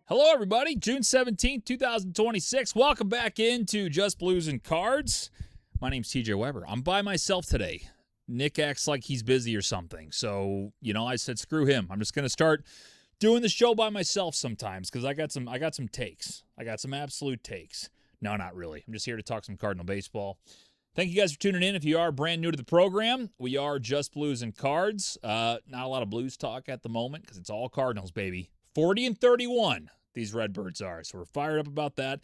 Hello, everybody. June 17th, 2026. Welcome back into Just Blues and Cards. My name's TJ Weber. I'm by myself today. Nick acts like he's busy or something. So, I said, screw him. I'm just going to start doing the show by myself sometimes because I got some takes. I got some absolute takes. No, not really. I'm just here to talk some Cardinal baseball. Thank you guys for tuning in. If you are brand new to the program, we are Just Blues and Cards. Not a lot of Blues talk at the moment because it's all Cardinals, baby. 40-31. These Redbirds are. So we're fired up about that.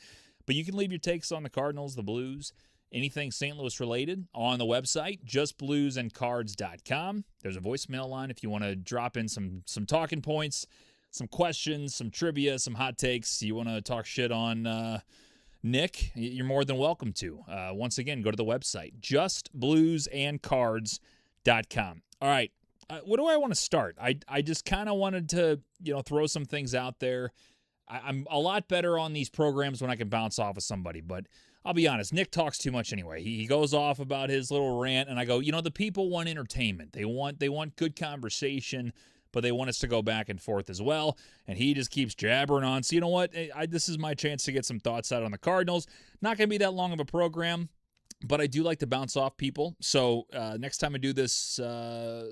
But you can leave your takes on the Cardinals, the Blues, anything St. Louis related on the website, justbluesandcards.com. There's a voicemail line if you want to drop in some talking points, some questions, some trivia, some hot takes. You want to talk shit on Nick, you're more than welcome to. Once again, go to the website, justbluesandcards.com. All right. What do I want to start? I just kind of wanted to, throw some things out there. I'm a lot better on these programs when I can bounce off of somebody, but I'll be honest, Nick talks too much anyway. He goes off about his little rant, and I go, the people want entertainment. They want good conversation, but they want us to go back and forth as well, and he just keeps jabbering on. So you know what? This is my chance to get some thoughts out on the Cardinals. Not going to be that long of a program, but I do like to bounce off people. So next time I do this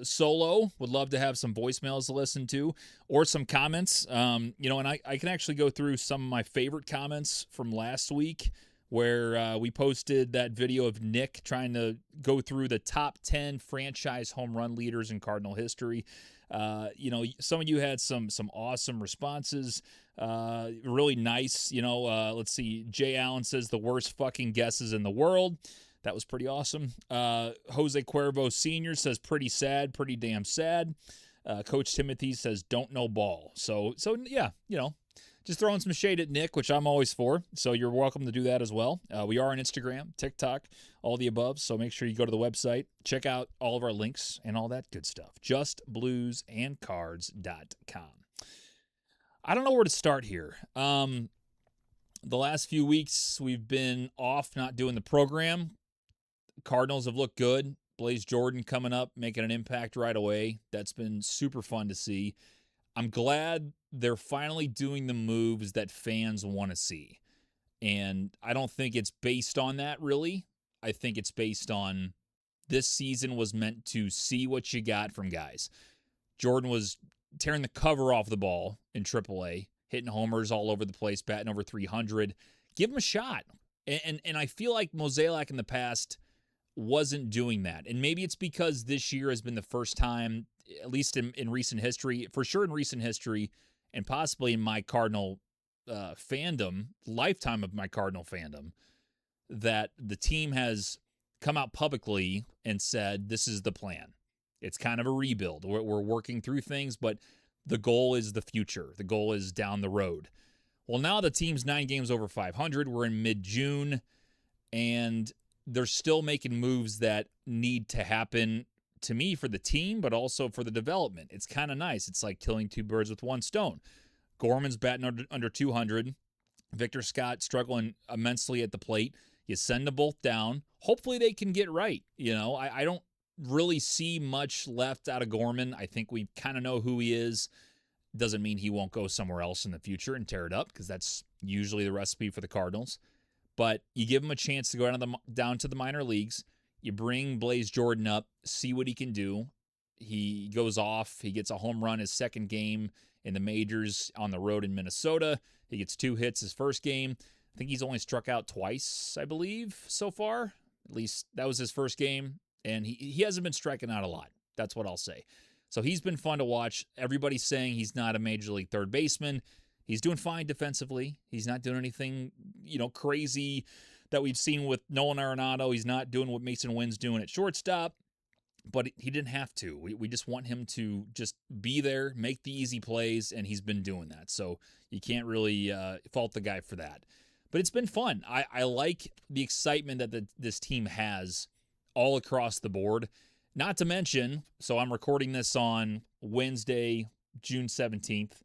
solo, would love to have some voicemails to listen to or some comments. And I can actually go through some of my favorite comments from last week where we posted that video of Nick trying to go through the top 10 franchise home run leaders in Cardinal history. Some of you had some awesome responses. Really nice. Let's see. Jay Allen says the worst fucking guesses in the world. That was pretty awesome. Jose Cuervo Sr. says pretty sad, pretty damn sad. Coach Timothy says don't know ball. So yeah, just throwing some shade at Nick, which I'm always for. So you're welcome to do that as well. We are on Instagram, TikTok, all the above. So make sure you go to the website, check out all of our links and all that good stuff. JustBluesandCards.com. I don't know where to start here. The last few weeks we've been off, not doing the program. Cardinals have looked good. Blaze Jordan coming up, making an impact right away. That's been super fun to see. I'm glad they're finally doing the moves that fans want to see. And I don't think it's based on that, really. I think it's based on this season was meant to see what you got from guys. Jordan was tearing the cover off the ball in AAA, hitting homers all over the place, batting over 300. Give him a shot. And I feel like Mozeliak in the past wasn't doing that. And maybe it's because this year has been the first time, at least in recent history, for sure in recent history, and possibly in my Cardinal fandom, lifetime of my Cardinal fandom, that the team has come out publicly and said, this is the plan. It's kind of a rebuild. We're working through things, but the goal is the future. The goal is down the road. Well, now the team's 9 games over 500. We're in mid-June, and they're still making moves that need to happen, to me, for the team, but also for the development. It's kind of nice. It's like killing two birds with one stone. Gorman's batting under 200. Victor Scott struggling immensely at the plate. You send them both down. Hopefully they can get right. I don't really see much left out of Gorman. I think we kind of know who he is. Doesn't mean he won't go somewhere else in the future and tear it up, because that's usually the recipe for the Cardinals. But you give him a chance to go down to the minor leagues. You bring Blaze Jordan up, see what he can do. He goes off. He gets a home run his second game in the majors on the road in Minnesota. He gets 2 hits his first game. I think he's only struck out twice, I believe, so far. At least that was his first game. And he hasn't been striking out a lot. That's what I'll say. So he's been fun to watch. Everybody's saying he's not a major league third baseman. He's doing fine defensively. He's not doing anything, crazy that we've seen with Nolan Arenado. He's not doing what Mason Wynn's doing at shortstop, but he didn't have to. We just want him to just be there, make the easy plays, and he's been doing that. So you can't really fault the guy for that. But it's been fun. I like the excitement that this team has all across the board. Not to mention, so I'm recording this on Wednesday, June 17th,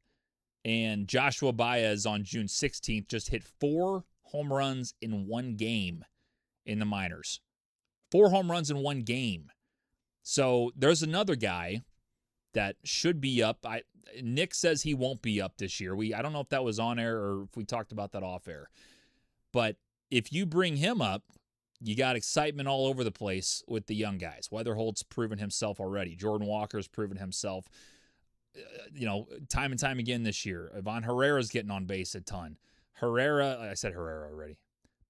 and Joshua Baez on June 16th just hit 4 home runs in one game in the minors. 4 home runs in one game. So there's another guy that should be up. Nick says he won't be up this year. I don't know if that was on air or if we talked about that off air. But if you bring him up, you got excitement all over the place with the young guys. Weatherholt's proven himself already. Jordan Walker's proven himself, time and time again this year. Ivan Herrera's getting on base a ton. I said Herrera already.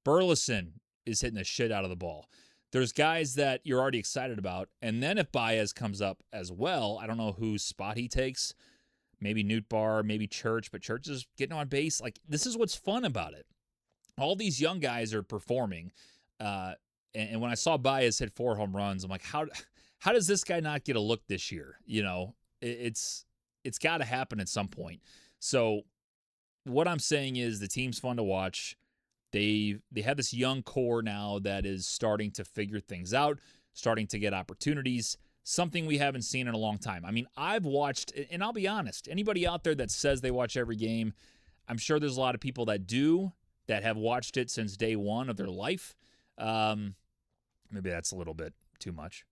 Burleson is hitting the shit out of the ball. There's guys that you're already excited about. And then if Baez comes up as well, I don't know whose spot he takes. Maybe Nootbaar, maybe Church, but Church is getting on base. Like, this is what's fun about it. All these young guys are performing. And when I saw Baez hit 4 home runs, I'm like, how does this guy not get a look this year? It's got to happen at some point. So what I'm saying is the team's fun to watch. They have this young core now that is starting to figure things out, starting to get opportunities, something we haven't seen in a long time. I mean, I've watched, and I'll be honest, anybody out there that says they watch every game, I'm sure there's a lot of people that do, that have watched it since day one of their life. Maybe that's a little bit too much,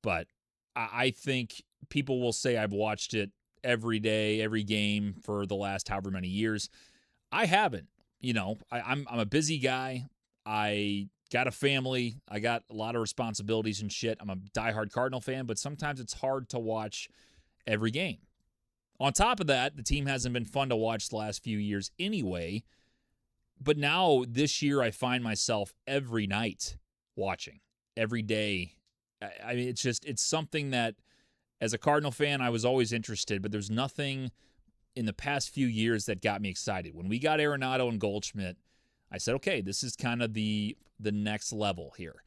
but I think people will say I've watched it every day, every game for the last however many years. I haven't. I'm a busy guy. I got a family. I got a lot of responsibilities and shit. I'm a diehard Cardinal fan, but sometimes it's hard to watch every game. On top of that, the team hasn't been fun to watch the last few years anyway. But now this year I find myself every night watching, every day. I mean, it's something that as a Cardinal fan, I was always interested, but there's nothing in the past few years that got me excited. When we got Arenado and Goldschmidt, I said, okay, this is kind of the next level here.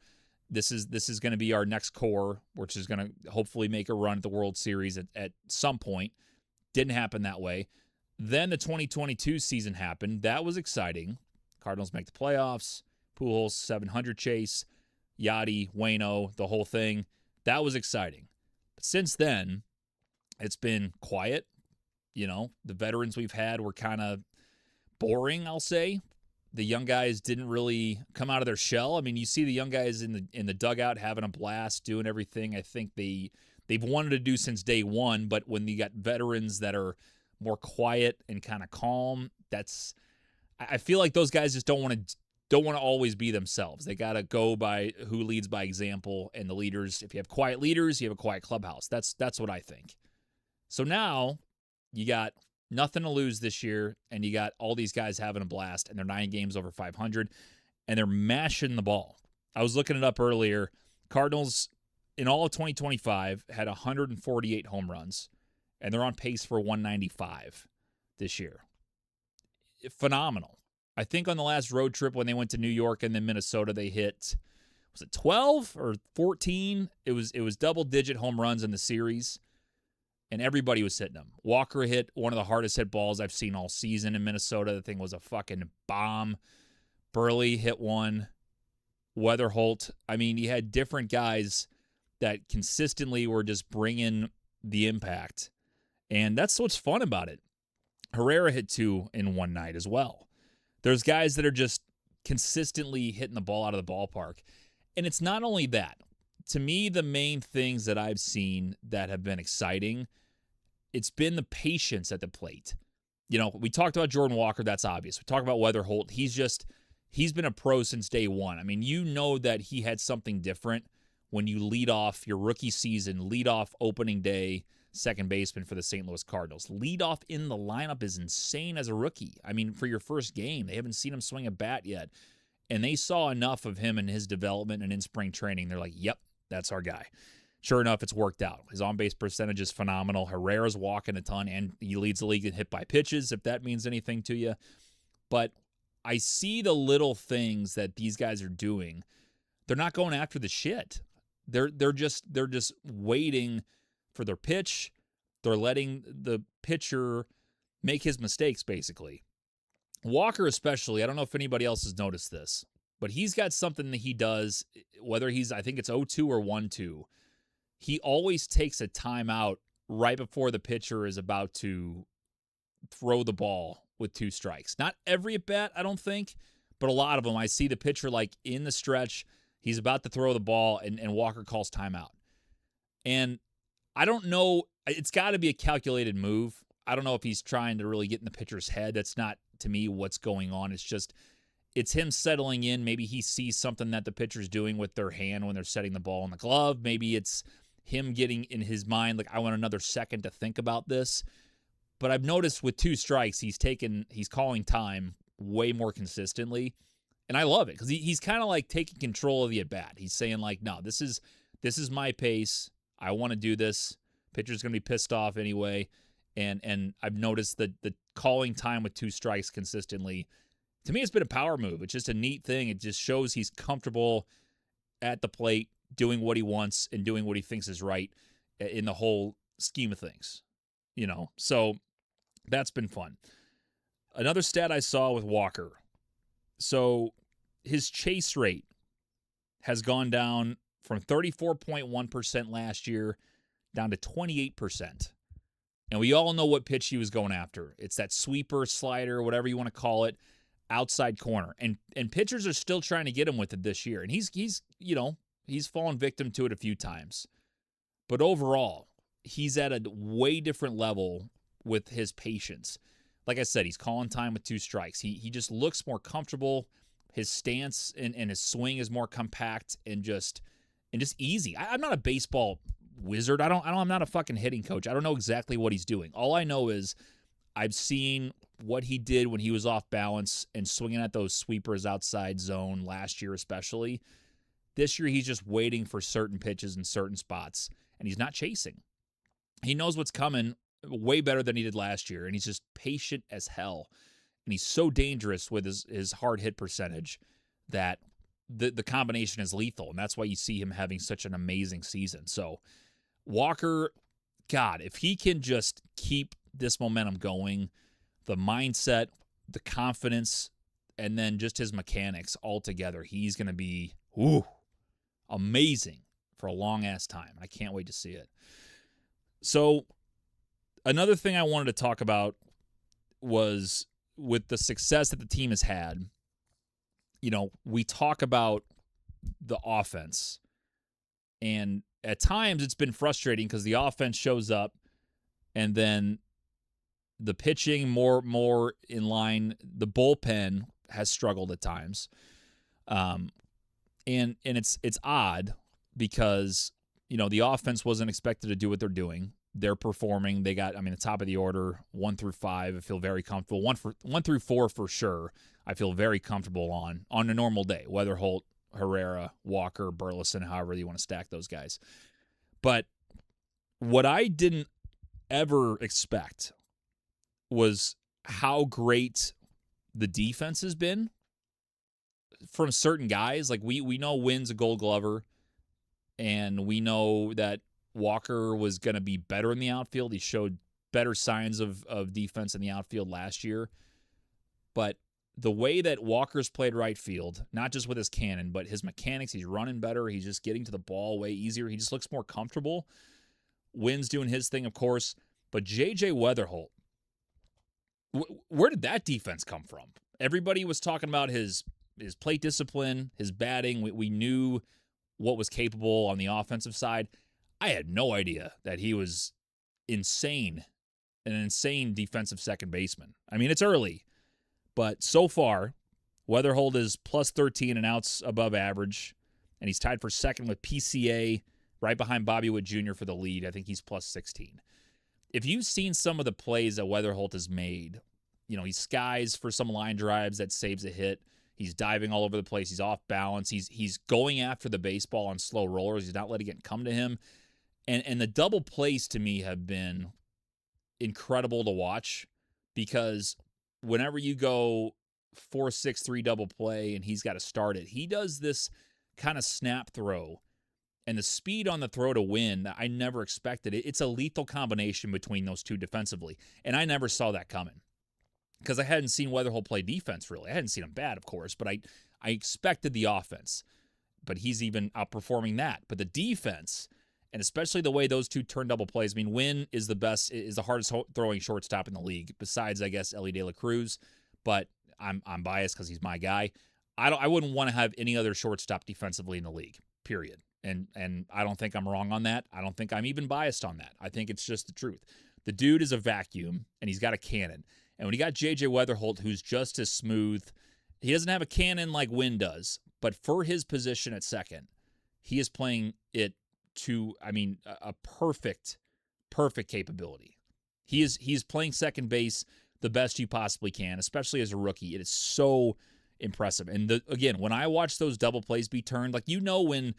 This is going to be our next core, which is going to hopefully make a run at the World Series at some point. Didn't happen that way. Then the 2022 season happened. That was exciting. Cardinals make the playoffs. Pujols 700 chase. Yachty, Waino, the whole thing. That was exciting. But since then, it's been quiet. The veterans we've had were kind of boring, I'll say. The young guys didn't really come out of their shell. I mean, you see the young guys in the dugout having a blast, doing everything I think they've wanted to do since day one. But when you got veterans that are more quiet and kind of calm, I feel like those guys just don't want to always be themselves. They got to go by who leads by example, and the leaders. If you have quiet leaders, you have a quiet clubhouse. That's what I think. So now you got nothing to lose this year, and you got all these guys having a blast, and they're 9 games over 500, and they're mashing the ball. I was looking it up earlier. Cardinals, in all of 2025, had 148 home runs, and they're on pace for 195 this year. Phenomenal. I think on the last road trip when they went to New York and then Minnesota, they hit, was it 12 or 14? It was double-digit home runs in the series. And everybody was hitting them. Walker hit one of the hardest hit balls I've seen all season in Minnesota. The thing was a fucking bomb. Burley hit one. Weatherholt. I mean, you had different guys that consistently were just bringing the impact. And that's what's fun about it. Herrera hit 2 in one night as well. There's guys that are just consistently hitting the ball out of the ballpark. And it's not only that. To me, the main things that I've seen that have been exciting, it's been the patience at the plate. We talked about Jordan Walker. That's obvious. We talked about Weatherholt. He's been a pro since day one. I mean, that he had something different when you lead off your rookie season, lead off opening day, second baseman for the St. Louis Cardinals. Lead off in the lineup is insane as a rookie. I mean, for your first game, they haven't seen him swing a bat yet. And they saw enough of him and his development and in spring training. They're like, yep, that's our guy. Sure enough, it's worked out. His on-base percentage is phenomenal. Herrera's walking a ton, and he leads the league in hit by pitches, if that means anything to you. But I see the little things that these guys are doing. They're not going after the shit. They're just waiting for their pitch. They're letting the pitcher make his mistakes, basically. Walker especially, I don't know if anybody else has noticed this, but he's got something that he does, whether I think it's 0-2 or 1-2. He always takes a timeout right before the pitcher is about to throw the ball with 2 strikes. Not every at bat, I don't think, but a lot of them. I see the pitcher like in the stretch, he's about to throw the ball, and Walker calls timeout. And I don't know, it's got to be a calculated move. I don't know if he's trying to really get in the pitcher's head. That's not, to me, what's going on. It's him settling in. Maybe he sees something that the pitcher's doing with their hand when they're setting the ball in the glove. Maybe it's him getting in his mind, like, I want another second to think about this. But I've noticed with 2 strikes, he's calling time way more consistently. And I love it because he's kind of like taking control of the at-bat. He's saying, like, no, this is my pace. I want to do this. Pitcher's going to be pissed off anyway. And I've noticed that the calling time with 2 strikes consistently, to me, it's been a power move. It's just a neat thing. It just shows he's comfortable at the plate, doing what he wants and doing what he thinks is right in the whole scheme of things. So that's been fun. Another stat I saw with Walker. So his chase rate has gone down from 34.1% last year down to 28%. And we all know what pitch he was going after. It's that sweeper, slider, whatever you want to call it, outside corner. And pitchers are still trying to get him with it this year. And he's fallen victim to it a few times. But overall, he's at a way different level with his patience. Like I said, he's calling time with 2 strikes. He just looks more comfortable. His stance and his swing is more compact and just easy. I'm not a baseball wizard. I'm not a fucking hitting coach. I don't know exactly what he's doing. All I know is I've seen what he did when he was off balance and swinging at those sweepers outside zone last year especially. This year he's just waiting for certain pitches in certain spots, and he's not chasing. He knows what's coming way better than he did last year, and he's just patient as hell. And he's so dangerous with his hard hit percentage that the combination is lethal, and that's why you see him having such an amazing season. So Walker, God, if he can just keep this momentum going, the mindset, the confidence, and then just his mechanics all together, he's going to be amazing for a long-ass time. I can't wait to see it. So another thing I wanted to talk about was with the success that the team has had, we talk about the offense, and at times it's been frustrating because the offense shows up and then the pitching more in line. The bullpen has struggled at times. And it's odd because, the offense wasn't expected to do what they're doing. They're performing. They got, the top of the order, 1 through 5, I feel very comfortable. 1 through 4 for sure, I feel very comfortable on a normal day. Weatherholt, Herrera, Walker, Burleson, however you want to stack those guys. But what I didn't ever expect was how great the defense has been from certain guys. Like we know Wynn's a Gold Glover, and we know that Walker was going to be better in the outfield. He showed better signs of defense in the outfield last year. But the way that Walker's played right field, not just with his cannon, but his mechanics, he's running better. He's just getting to the ball way easier. He just looks more comfortable. Wynn's doing his thing, of course. But J.J. Weatherholt, where did that defense come from? Everybody was talking about his plate discipline, his batting. We knew what was capable on the offensive side. I had no idea that he was an insane defensive second baseman. It's early, but so far, Weatherholt is plus 13 and outs above average, and he's tied for second with PCA, right behind Bobby Witt Jr. for the lead. I think he's plus 16. If you've seen some of the plays that Weatherholt has made, he skies for some line drives that saves a hit. He's diving all over the place. He's off balance. He's going after the baseball on slow rollers. He's not letting it come to him. And the double plays to me have been incredible to watch, because whenever you go 4-6-3 double play and he's got to start it, he does this kind of snap throw, and the speed on the throw to win, I never expected it. It's a lethal combination between those two defensively, and I never saw that coming because I hadn't seen Weatherholt play defense really. I hadn't seen him bad, of course, but I expected the offense, but he's even outperforming that. But the defense, and especially the way those two turn double plays. Wynn is the hardest throwing shortstop in the league, besides, I guess, Elly De La Cruz. But I'm biased because he's my guy. I wouldn't want to have any other shortstop defensively in the league, period. And I don't think I'm wrong on that. I don't think I'm even biased on that. I think it's just the truth. The dude is a vacuum, and he's got a cannon. And when you got J.J. Weatherholt, who's just as smooth, he doesn't have a cannon like Wynn does, but for his position at second, he is playing it to, a perfect capability. He's playing second base the best you possibly can, especially as a rookie. It is so impressive. And again, when I watch those double plays be turned, like, when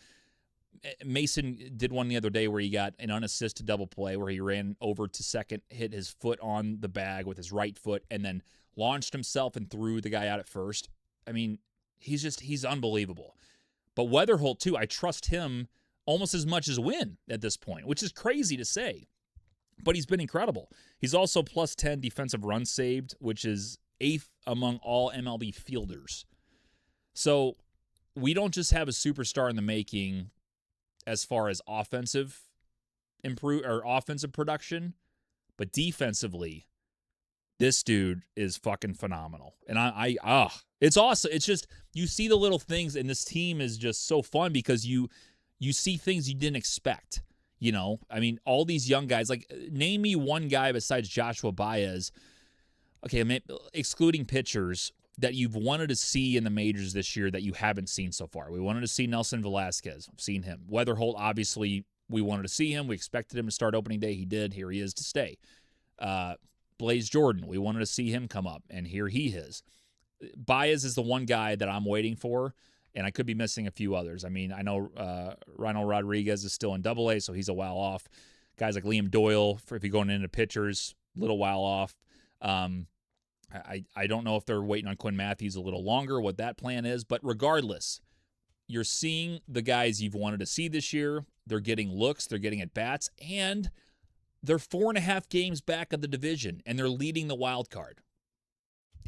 Mason did one the other day where he got an unassisted double play where he ran over to second, hit his foot on the bag with his right foot, and then launched himself and threw the guy out at first. He's unbelievable. But Weatherholt, too, I trust him almost as much as Wynn at this point, which is crazy to say. But he's been incredible. He's also plus 10 defensive runs saved, which is 8th among all MLB fielders. So we don't just have a superstar in the making as far as offensive production, but defensively, this dude is fucking phenomenal. And it's awesome. It's just, you see the little things, and this team is just so fun because you see things you didn't expect. All these young guys, like, name me one guy besides Joshua Baez, excluding pitchers, that you've wanted to see in the majors this year that you haven't seen so far. We wanted to see Nelson Velasquez. I've seen him. Weatherholt, obviously, we wanted to see him. We expected him to start opening day. He did. Here he is to stay. Blaze Jordan, we wanted to see him come up, and here he is. Baez is the one guy that I'm waiting for, and I could be missing a few others. I know Ronald Rodriguez is still in AA, so he's a while off. Guys like Liam Doyle, if you're going into pitchers, a little while off. I don't know if they're waiting on Quinn Matthews a little longer, what that plan is, but regardless, you're seeing the guys you've wanted to see this year. They're getting looks, they're getting at-bats, and they're 4.5 games back of the division, and they're leading the wild card.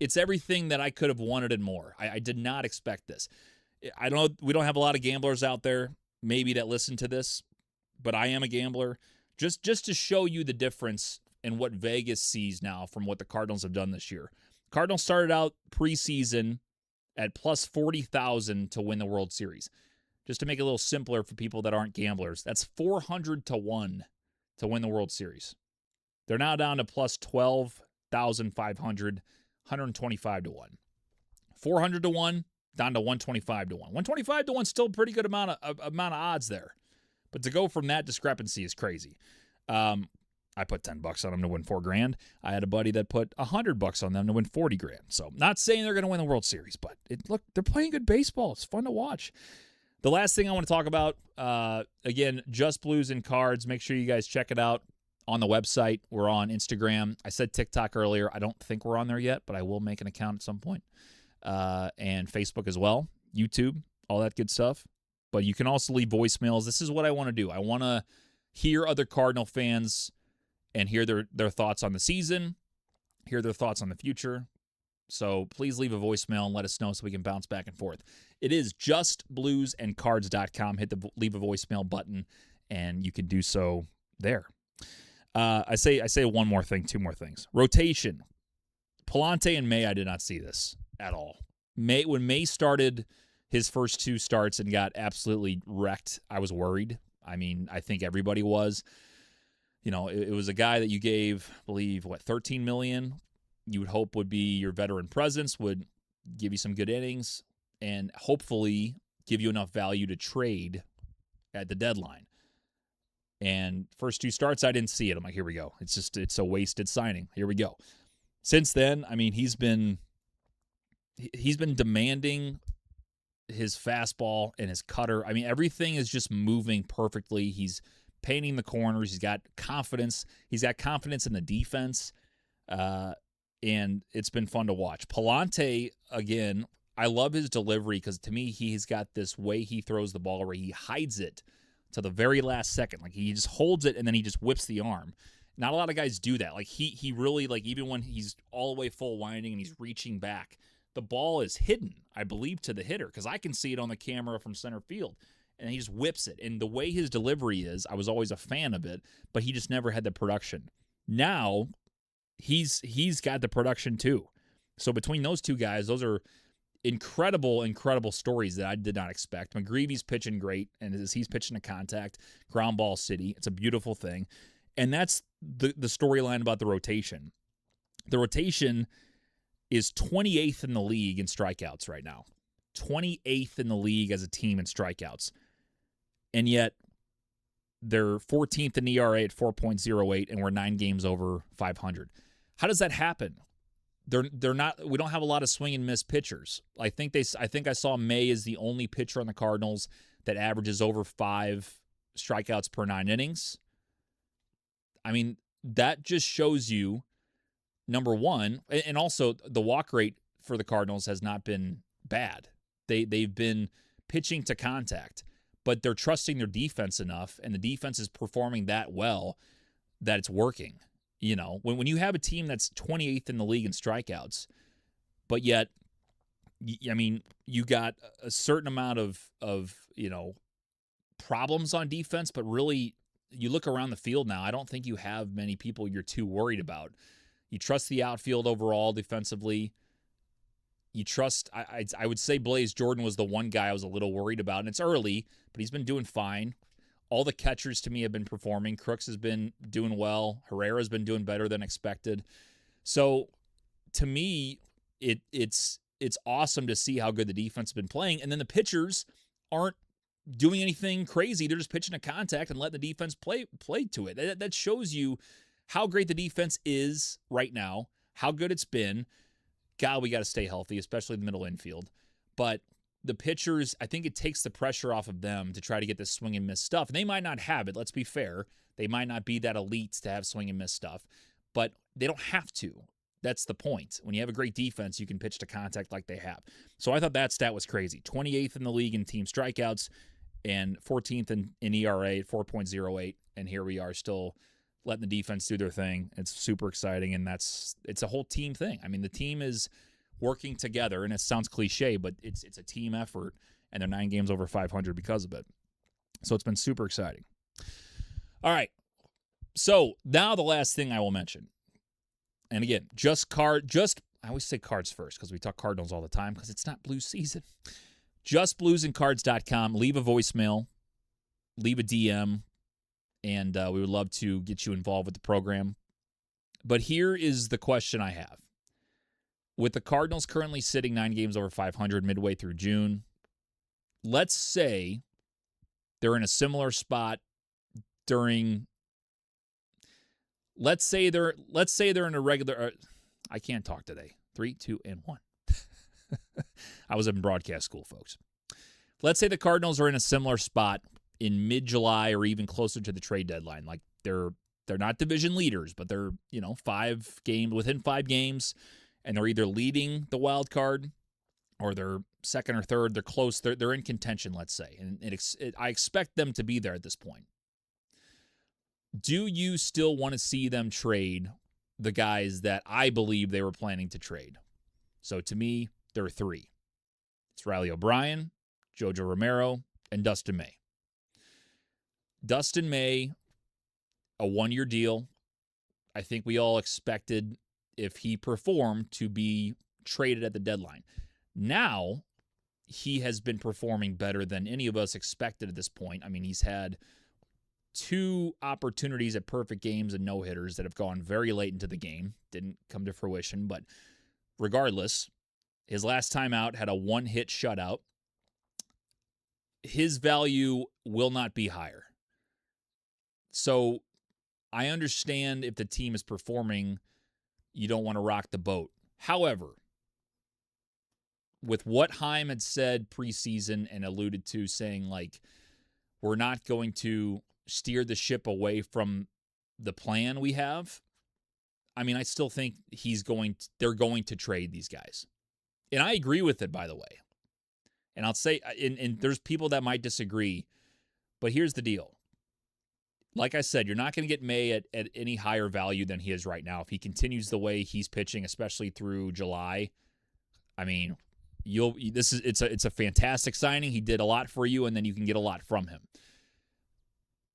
It's everything that I could have wanted and more. I did not expect this. I don't know, we don't have a lot of gamblers out there, maybe, that listen to this, but I am a gambler. Just to show you the difference in what Vegas sees now from what the Cardinals have done this year. Cardinals started out preseason at plus 40,000 to win the World Series. Just to make it a little simpler for people that aren't gamblers, that's 400 to 1 to win the World Series. They're now down to plus 12,500, 125 to 1. 400 to 1, down to 125 to 1. 125 to 1, still a pretty good amount of odds there. But to go from that discrepancy is crazy. I put $10 on them to win $4,000. I had a buddy that put $100 on them to win $40,000. So, not saying they're going to win the World Series, but look, they're playing good baseball. It's fun to watch. The last thing I want to talk about, again, Just Blues and Cards. Make sure you guys check it out on the website. We're on Instagram. I said TikTok earlier. I don't think we're on there yet, but I will make an account at some point. And Facebook as well, YouTube, all that good stuff. But you can also leave voicemails. This is what I want to do. I want to hear other Cardinal fans and hear their thoughts on the season, hear their thoughts on the future. So please leave a voicemail and let us know so we can bounce back and forth. It is justbluesandcards.com. Hit the leave a voicemail button, and you can do so there. I say one more thing, two more things. Rotation. Palante and May, I did not see this at all. When May started his first two starts and got absolutely wrecked, I was worried. I think everybody was. It was a guy that you gave, I believe, $13 million. You would hope would be your veteran presence, would give you some good innings, and hopefully give you enough value to trade at the deadline. And first two starts, I didn't see it. I'm like, here we go. It's a wasted signing. Here we go. Since then, he's been demanding his fastball and his cutter. Everything is just moving perfectly. He's painting the corners. He's got confidence. He's got confidence in the defense. And it's been fun to watch. Palante, again, I love his delivery because to me, he's got this way he throws the ball where he hides it to the very last second. Like, he just holds it and then he just whips the arm. Not a lot of guys do that. Like, he really, like, even when he's all the way full winding and he's reaching back, the ball is hidden, I believe, to the hitter because I can see it on the camera from center field. And he just whips it. And the way his delivery is, I was always a fan of it, but he just never had the production. Now, he's got the production too. So between those two guys, those are incredible stories that I did not expect. McGreevy's pitching great, and as he's pitching to contact, ground ball city. It's a beautiful thing. And that's the storyline about the rotation. The rotation is 28th in the league in strikeouts right now. 28th in the league as a team in strikeouts. And yet they're 14th in ERA at 4.08, and we're 9 games over 500. How does that happen? They're not. We don't have a lot of swing and miss pitchers. I think I saw May is the only pitcher on the Cardinals that averages over 5 strikeouts per 9 innings. I mean, that just shows you, number one, and also the walk rate for the Cardinals has not been bad. They've been pitching to contact, but they're trusting their defense enough, and the defense is performing that well that it's working. You know, when you have a team that's 28th in the league in strikeouts, but yet, I mean, you got a certain amount of problems on defense, but really, you look around the field now, I don't think you have many people you're too worried about. You trust the outfield overall defensively. You trust, I would say Blaze Jordan was the one guy I was a little worried about, and it's early, but he's been doing fine. All the catchers to me have been performing. Crooks has been doing well. Herrera's been doing better than expected. So to me, it's awesome to see how good the defense has been playing. And then the pitchers aren't doing anything crazy. They're just pitching to contact and letting the defense play to it. That shows you how great the defense is right now, how good it's been. God, we got to stay healthy, especially the middle infield. But the pitchers, I think it takes the pressure off of them to try to get this swing and miss stuff. And they might not have it, let's be fair. They might not be that elite to have swing and miss stuff, but they don't have to. That's the point. When you have a great defense, you can pitch to contact like they have. So I thought that stat was crazy. 28th in the league in team strikeouts and 14th in ERA at 4.08. And here we are still letting the defense do their thing. It's super exciting, and it's a whole team thing. I mean, the team is working together, and it sounds cliche, but it's a team effort, and they're 9 games over 500 because of it. So it's been super exciting. All right. So now the last thing I will mention, and again, I always say cards first because we talk Cardinals all the time because it's not Blues season. JustBluesandCards.com. Leave a voicemail, leave a DM, and we would love to get you involved with the program. But here is the question I have. With the Cardinals currently sitting 9 games over 500 midway through June, let's say they're in a similar spot during. Let's say they're in a regular. I can't talk today. 3, 2, and 1. I was in broadcast school, folks. Let's say the Cardinals are in a similar spot in mid-July or even closer to the trade deadline. Like they're not division leaders, but they're within 5 games. And they're either leading the wild card or they're second or third. They're close. They're in contention, let's say. And I expect them to be there at this point. Do you still want to see them trade the guys that I believe they were planning to trade? So to me, there are 3. It's Riley O'Brien, Jojo Romero, and Dustin May. Dustin May, a 1-year deal. I think we all expected, if he performed, to be traded at the deadline. Now, he has been performing better than any of us expected at this point. I mean, he's had 2 opportunities at perfect games and no-hitters that have gone very late into the game. Didn't come to fruition, but regardless, his last time out had a 1-hit shutout. His value will not be higher. So I understand if the team is performing, you don't want to rock the boat. However, with what Heim had said preseason and alluded to, saying like, we're not going to steer the ship away from the plan we have, I mean, I still think they're going to trade these guys. And I agree with it, by the way. And I'll say, and there's people that might disagree, but here's the deal. Like I said, you're not going to get May at any higher value than he is right now. If he continues the way he's pitching, especially through July, I mean, it's a fantastic signing. He did a lot for you, and then you can get a lot from him.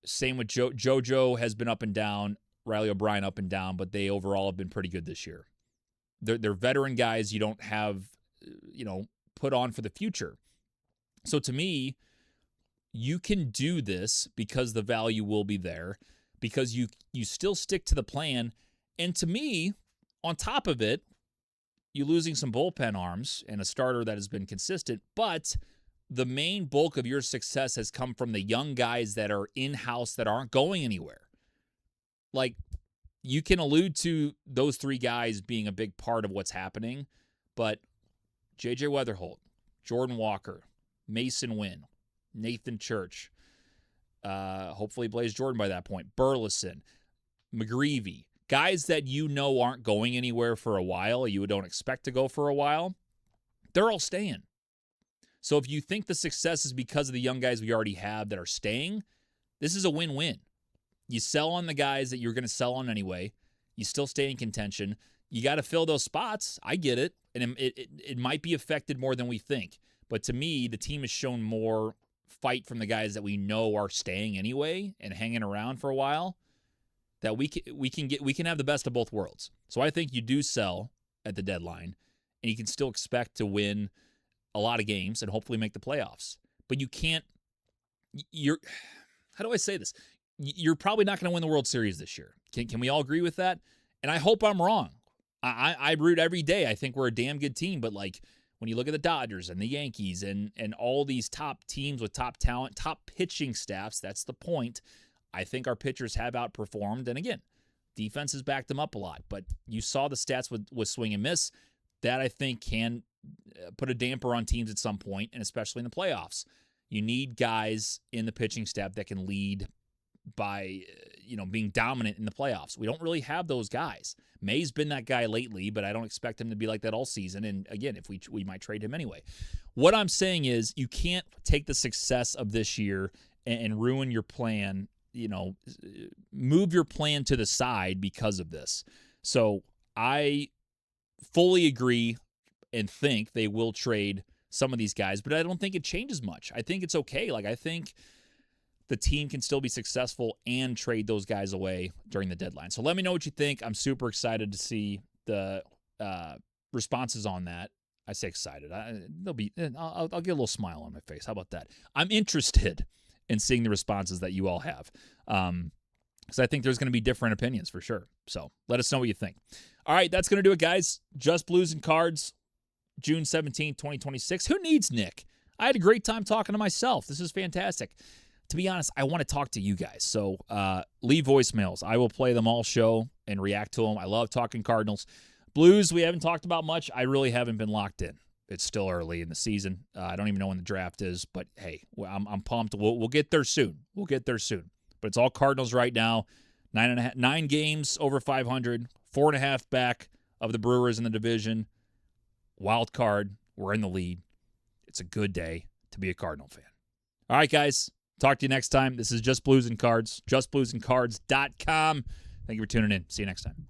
Same with JoJo has been up and down, Riley O'Brien up and down, but they overall have been pretty good this year. They're veteran guys you don't have, put on for the future. So to me, you can do this because the value will be there, because you still stick to the plan. And to me, on top of it, you losing some bullpen arms and a starter that has been consistent, but the main bulk of your success has come from the young guys that are in-house that aren't going anywhere. Like, you can allude to those three guys being a big part of what's happening, but J.J. Weatherholt, Jordan Walker, Mason Wynn, Nathan Church, hopefully Blaze Jordan by that point, Burleson, McGreevy, guys that you know aren't going anywhere for a while, you don't expect to go for a while, they're all staying. So if you think the success is because of the young guys we already have that are staying, this is a win-win. You sell on the guys that you're going to sell on anyway. You still stay in contention. You got to fill those spots. I get it. And it might be affected more than we think. But to me, the team has shown more fight from the guys that we know are staying anyway and hanging around for a while, that we can have the best of both worlds. So I think you do sell at the deadline, and you can still expect to win a lot of games and hopefully make the playoffs. But you can't. How do I say this? You're probably not going to win the World Series this year. Can we all agree with that? And I hope I'm wrong. I root every day. I think we're a damn good team. But, like, when you look at the Dodgers and the Yankees and all these top teams with top talent, top pitching staffs, that's the point. I think our pitchers have outperformed. And, again, defense has backed them up a lot. But you saw the stats with swing and miss. That, I think, can put a damper on teams at some point, and especially in the playoffs. You need guys in the pitching staff that can lead by being dominant in the playoffs. We don't really have those guys. May's been that guy lately, but I don't expect him to be like that all season. And again, if we might trade him anyway. What I'm saying is, you can't take the success of this year and ruin your plan, move your plan to the side because of this. So I fully agree and think they will trade some of these guys, but I don't think it changes much. I think it's okay. Like, I think the team can still be successful and trade those guys away during the deadline. So let me know what you think. I'm super excited to see the responses on that. I say excited. I'll get a little smile on my face. How about that? I'm interested in seeing the responses that you all have, because I think there's going to be different opinions for sure. So let us know what you think. All right, that's going to do it, guys. Just Blues and Cards, June 17, 2026. Who needs Nick? I had a great time talking to myself. This is fantastic. To be honest, I want to talk to you guys. So leave voicemails. I will play them all show and react to them. I love talking Cardinals. Blues, we haven't talked about much. I really haven't been locked in. It's still early in the season. I don't even know when the draft is, but hey, I'm pumped. We'll get there soon. But it's all Cardinals right now. 9 games over 500, 4.5 back of the Brewers in the division. Wild card. We're in the lead. It's a good day to be a Cardinal fan. All right, guys. Talk to you next time. This is Just Blues and Cards, justbluesandcards.com. Thank you for tuning in. See you next time.